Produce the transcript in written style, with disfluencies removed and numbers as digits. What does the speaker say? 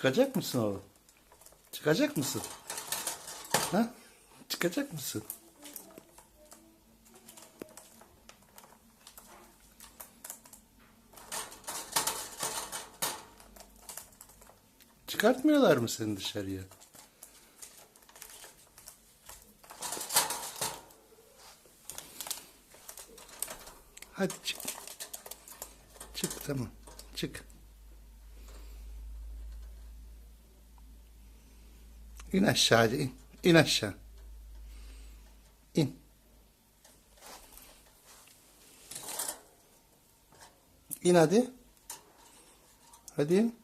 Çıkacak mısın oğlum? Çıkacak mısın? Ha? Çıkacak mısın? Çıkartmıyorlar mı seni dışarıya? Hadi çık. Çık, tamam. Çık. İn aşağı, hadi in. İn aşağı. İn. İn hadi. Hadi in.